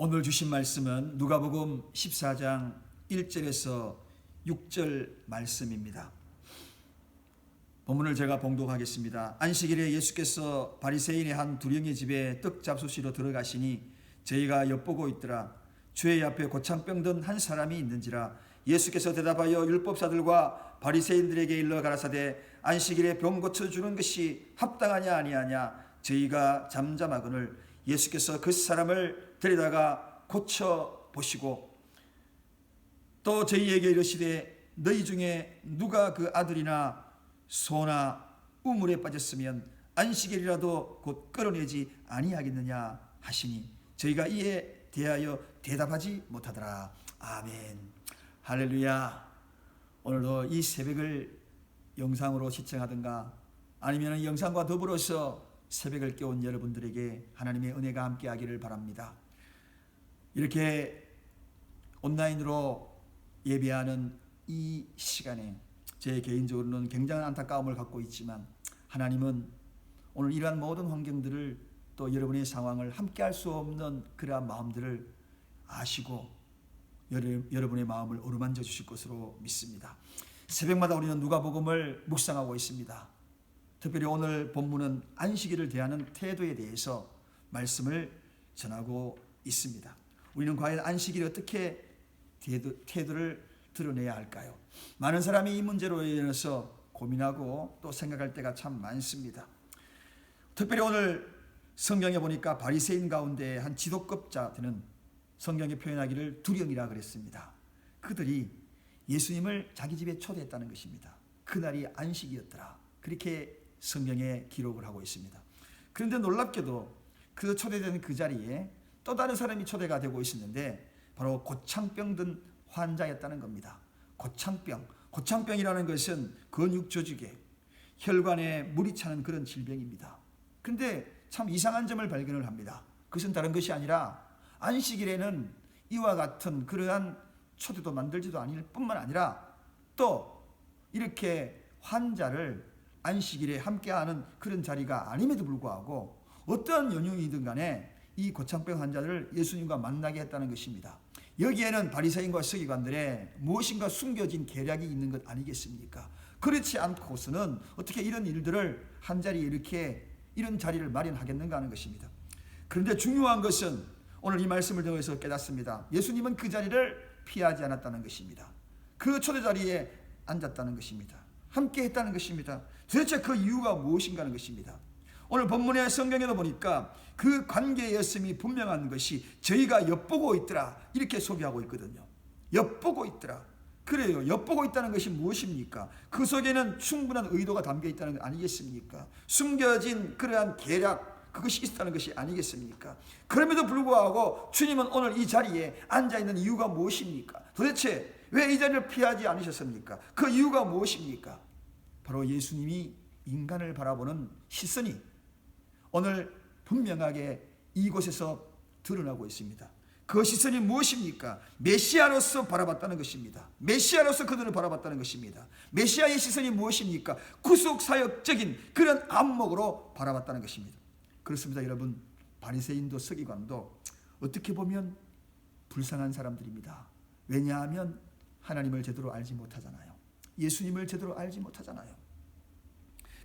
오늘 주신 말씀은 누가복음 14장 1절에서 6절 말씀입니다. 본문을 제가 봉독하겠습니다. 안식일에 예수께서 바리새인의 한 두령의 집에 떡 잡수시러 들어가시니 저희가 엿보고 있더라. 주의 앞에 고창병 든 한 사람이 있는지라. 예수께서 대답하여 율법사들과 바리새인들에게 일러 가라사대 안식일에 병 고쳐주는 것이 합당하냐 아니하냐. 저희가 잠잠하거늘 예수께서 그 사람을 데리다가 고쳐보시고 또 저희에게 이르시되 너희 중에 누가 그 아들이나 소나 우물에 빠졌으면 안식일이라도 곧 끌어내지 아니하겠느냐 하시니 저희가 이에 대하여 대답하지 못하더라. 아멘. 할렐루야. 오늘도 이 새벽을 영상으로 시청하든가 아니면 영상과 더불어서 새벽을 깨운 여러분들에게 하나님의 은혜가 함께하기를 바랍니다. 이렇게 온라인으로 예배하는 이 시간에 제 개인적으로는 굉장한 안타까움을 갖고 있지만 하나님은 오늘 이러한 모든 환경들을 또 여러분의 상황을 함께할 수 없는 그러한 마음들을 아시고 여러분의 마음을 어루만져 주실 것으로 믿습니다. 새벽마다 우리는 누가복음을 묵상하고 있습니다. 특별히 오늘 본문은 안식일을 대하는 태도에 대해서 말씀을 전하고 있습니다. 우리는 과연 안식일에 어떻게 태도를 드러내야 할까요? 많은 사람이 이 문제로 인해서 고민하고 또 생각할 때가 참 많습니다. 특별히 오늘 성경에 보니까 바리새인 가운데 한 지도급자들은 성경에 표현하기를 두령이라 그랬습니다. 그들이 예수님을 자기 집에 초대했다는 것입니다. 그날이 안식이었더라. 그렇게 성경에 기록을 하고 있습니다. 그런데 놀랍게도 그 초대된 그 자리에 또 다른 사람이 초대가 되고 있었는데 바로 고창병 든 환자였다는 겁니다. 고창병이라는 것은 근육 조직에 혈관에 물이 차는 그런 질병입니다. 그런데 참 이상한 점을 발견을 합니다. 그것은 다른 것이 아니라 안식일에는 이와 같은 그러한 초대도 만들지도 않을 뿐만 아니라 또 이렇게 환자를 안식일에 함께하는 그런 자리가 아님에도 불구하고 어떠한 연유이든 간에 이 고창병 환자들을 예수님과 만나게 했다는 것입니다. 여기에는 바리새인과 서기관들의 무엇인가 숨겨진 계략이 있는 것 아니겠습니까? 그렇지 않고서는 어떻게 이런 일들을 한 자리에 이렇게 이런 자리를 마련하겠는가 하는 것입니다. 그런데 중요한 것은 오늘 이 말씀을 통해서 깨닫습니다. 예수님은 그 자리를 피하지 않았다는 것입니다. 그 초대 자리에 앉았다는 것입니다. 함께 했다는 것입니다. 도대체 그 이유가 무엇인가 하는 것입니다. 오늘 본문의 성경에도 보니까 그 관계였음이 분명한 것이 저희가 엿보고 있더라 이렇게 소개하고 있거든요. 엿보고 있더라. 그래요. 엿보고 있다는 것이 무엇입니까? 그 속에는 충분한 의도가 담겨 있다는 것 아니겠습니까? 숨겨진 그러한 계략 그것이 있었다는 것이 아니겠습니까? 그럼에도 불구하고 주님은 오늘 이 자리에 앉아있는 이유가 무엇입니까? 도대체 왜 이 자리를 피하지 않으셨습니까? 그 이유가 무엇입니까? 바로 예수님이 인간을 바라보는 시선이 오늘 분명하게 이곳에서 드러나고 있습니다. 그 시선이 무엇입니까? 메시아로서 바라봤다는 것입니다. 메시아로서 그들을 바라봤다는 것입니다. 메시아의 시선이 무엇입니까? 구속사역적인 그런 안목으로 바라봤다는 것입니다. 그렇습니다. 여러분, 바리새인도 서기관도 어떻게 보면 불쌍한 사람들입니다. 왜냐하면 하나님을 제대로 알지 못하잖아요. 예수님을 제대로 알지 못하잖아요.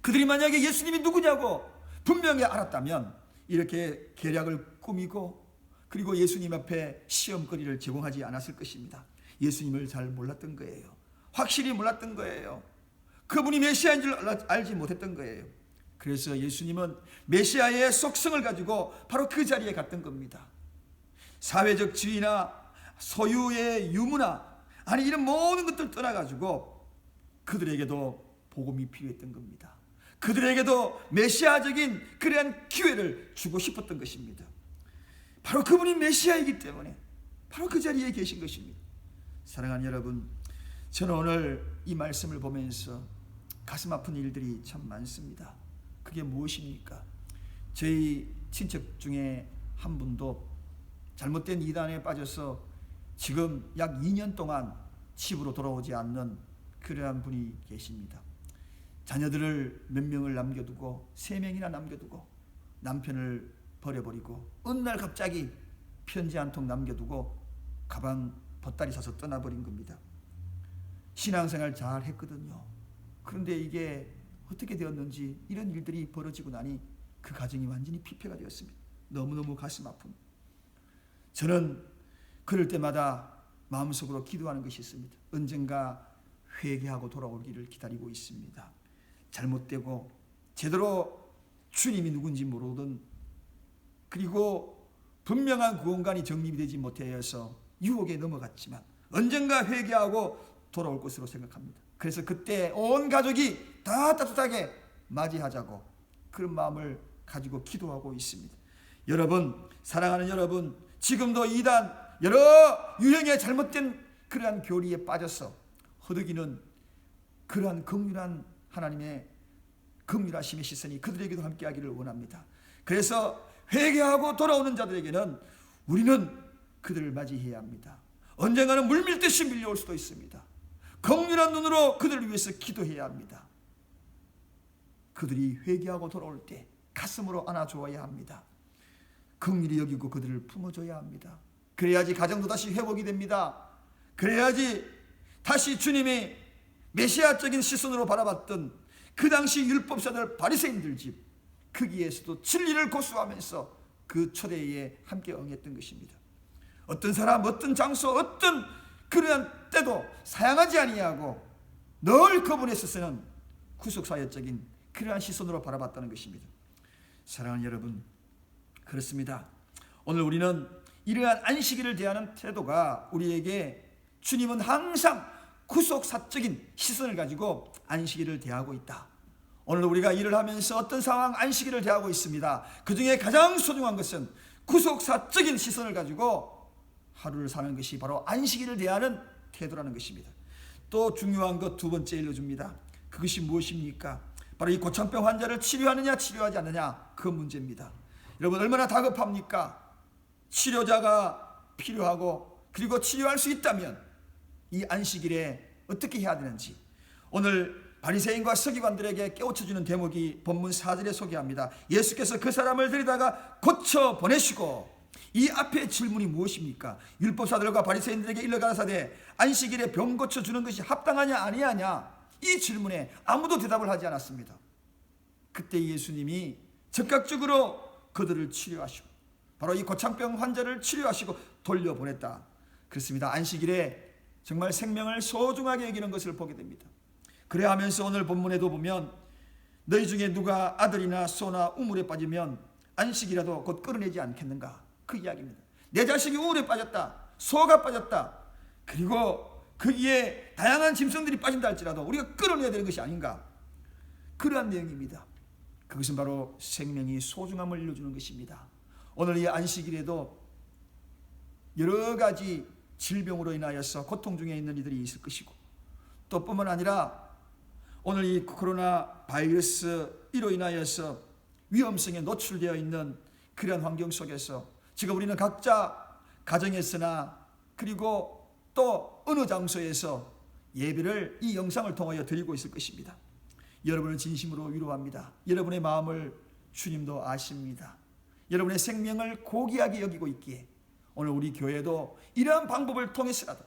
그들이 만약에 예수님이 누구냐고 분명히 알았다면 이렇게 계략을 꾸미고 그리고 예수님 앞에 시험거리를 제공하지 않았을 것입니다. 예수님을 잘 몰랐던 거예요. 확실히 몰랐던 거예요. 그분이 메시아인 줄 알지 못했던 거예요. 그래서 예수님은 메시아의 속성을 가지고 바로 그 자리에 갔던 겁니다. 사회적 지위나 소유의 유무나 아니 이런 모든 것들 떠나가지고 그들에게도 복음이 필요했던 겁니다. 그들에게도 메시아적인 그러한 기회를 주고 싶었던 것입니다. 바로 그분이 메시아이기 때문에 바로 그 자리에 계신 것입니다. 사랑하는 여러분, 저는 오늘 이 말씀을 보면서 가슴 아픈 일들이 참 많습니다. 그게 무엇입니까? 저희 친척 중에 한 분도 잘못된 이단에 빠져서 지금 약 2년 동안 집으로 돌아오지 않는 그러한 분이 계십니다. 자녀들을 몇 명을 남겨두고 3명이나 남겨두고 남편을 버려버리고 어느 날 갑자기 편지 한 통 남겨두고 가방 보따리 사서 떠나버린 겁니다. 신앙생활 잘 했거든요. 그런데 이게 어떻게 되었는지 이런 일들이 벌어지고 나니 그 가정이 완전히 피폐가 되었습니다. 너무너무 가슴 아픔. 저는 그럴 때마다 마음속으로 기도하는 것이 있습니다. 언젠가 회개하고 돌아오기를 기다리고 있습니다. 잘못되고 제대로 주님이 누군지 모르던, 그리고 분명한 구원관이 정립이 되지 못하여서 유혹에 넘어갔지만 언젠가 회개하고 돌아올 것으로 생각합니다. 그래서 그때 온 가족이 다 따뜻하게 맞이하자고 그런 마음을 가지고 기도하고 있습니다. 여러분, 사랑하는 여러분, 지금도 이단 여러 유형의 잘못된 그러한 교리에 빠져서 허덕이는 그러한 긍휼한 하나님의 긍휼하심의 시선이 그들에게도 함께하기를 원합니다. 그래서 회개하고 돌아오는 자들에게는 우리는 그들을 맞이해야 합니다. 언젠가는 물밀듯이 밀려올 수도 있습니다. 긍휼한 눈으로 그들을 위해서 기도해야 합니다. 그들이 회개하고 돌아올 때 가슴으로 안아주어야 합니다. 긍휼히 여기고 그들을 품어줘야 합니다. 그래야지 가정도 다시 회복이 됩니다. 그래야지 다시 주님이 메시아적인 시선으로 바라봤던 그 당시 율법사들 바리새인들 집, 거기에서도 진리를 고수하면서 그 초대에 함께 응했던 것입니다. 어떤 사람, 어떤 장소, 어떤 그러한 때도 사양하지 아니하고 늘 그분에서는 구속사역적인 그러한 시선으로 바라봤다는 것입니다. 사랑하는 여러분, 그렇습니다. 오늘 우리는 이러한 안식일을 대하는 태도가 우리에게 주님은 항상 구속사적인 시선을 가지고 안식일을 대하고 있다. 오늘 우리가 일을 하면서 어떤 상황 안식일을 대하고 있습니다. 그 중에 가장 소중한 것은 구속사적인 시선을 가지고 하루를 사는 것이 바로 안식일을 대하는 태도라는 것입니다. 또 중요한 것 두 번째 일러줍니다. 그것이 무엇입니까? 바로 이 고창병 환자를 치료하느냐 치료하지 않느냐, 그 문제입니다. 여러분, 얼마나 다급합니까? 치료자가 필요하고 그리고 치료할 수 있다면 이 안식일에 어떻게 해야 되는지 오늘 바리새인과 서기관들에게 깨우쳐주는 대목이 본문 4절에 소개합니다. 예수께서 그 사람을 데리다가 고쳐 보내시고, 이 앞에 질문이 무엇입니까? 율법사들과 바리새인들에게 일러가라사대 안식일에 병 고쳐주는 것이 합당하냐 아니하냐, 이 질문에 아무도 대답을 하지 않았습니다. 그때 예수님이 즉각적으로 그들을 치료하시고 바로 이 고창병 환자를 치료하시고 돌려보냈다. 그렇습니다. 안식일에 정말 생명을 소중하게 여기는 것을 보게 됩니다. 그래 하면서 오늘 본문에도 보면 너희 중에 누가 아들이나 소나 우물에 빠지면 안식이라도 곧 끌어내지 않겠는가, 그 이야기입니다. 내 자식이 우물에 빠졌다, 소가 빠졌다, 그리고 거기에 다양한 짐승들이 빠진다 할지라도 우리가 끌어내야 되는 것이 아닌가, 그러한 내용입니다. 그것은 바로 생명이 소중함을 일러주는 것입니다. 오늘 이 안식일에도 여러 가지 질병으로 인하여서 고통 중에 있는 이들이 있을 것이고, 또 뿐만 아니라 오늘 이 코로나 바이러스로 인하여서 위험성에 노출되어 있는 그런 환경 속에서 지금 우리는 각자 가정에서나 그리고 또 어느 장소에서 예배를 이 영상을 통하여 드리고 있을 것입니다. 여러분을 진심으로 위로합니다. 여러분의 마음을 주님도 아십니다. 여러분의 생명을 고귀하게 여기고 있기에 오늘 우리 교회도 이러한 방법을 통해서라도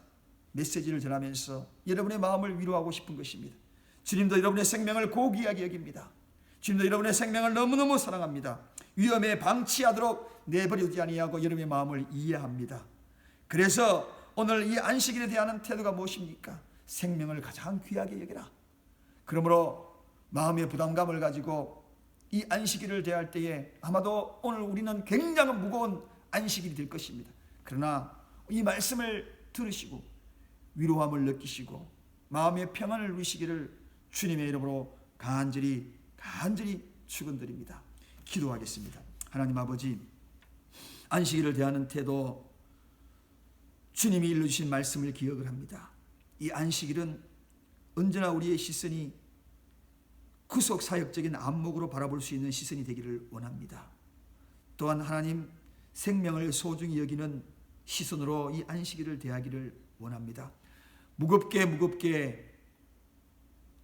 메시지를 전하면서 여러분의 마음을 위로하고 싶은 것입니다. 주님도 여러분의 생명을 고귀하게 여깁니다. 주님도 여러분의 생명을 너무너무 사랑합니다. 위험에 방치하도록 내버리지 아니하고 여러분의 마음을 이해합니다. 그래서 오늘 이 안식일에 대한 태도가 무엇입니까? 생명을 가장 귀하게 여기라. 그러므로 마음의 부담감을 가지고 이 안식일을 대할 때에 아마도 오늘 우리는 굉장히 무거운 안식일이 될 것입니다. 그러나 이 말씀을 들으시고 위로함을 느끼시고 마음의 평안을 누리시기를 주님의 이름으로 간절히 축원드립니다. 기도하겠습니다. 하나님 아버지, 안식일을 대하는 태도, 주님이 일러주신 말씀을 기억을 합니다. 이 안식일은 언제나 우리의 시선이 구속사역적인 안목으로 바라볼 수 있는 시선이 되기를 원합니다. 또한 하나님, 생명을 소중히 여기는 시선으로 이 안식일을 대하기를 원합니다. 무겁게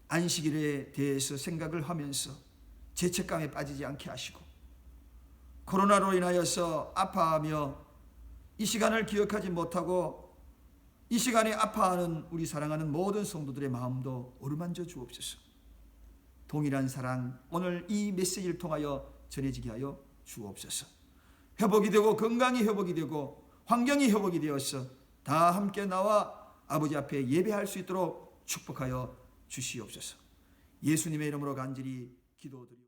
안식일에 대해서 생각을 하면서 죄책감에 빠지지 않게 하시고, 코로나로 인하여서 아파하며 이 시간을 기억하지 못하고 이 시간에 아파하는 우리 사랑하는 모든 성도들의 마음도 어루만져 주옵소서. 동일한 사랑 오늘 이 메시지를 통하여 전해지게 하여 주옵소서. 회복이 되고 건강이 회복이 되고 환경이 회복이 되어서 다 함께 나와 아버지 앞에 예배할 수 있도록 축복하여 주시옵소서. 예수님의 이름으로 간절히 기도드립니다.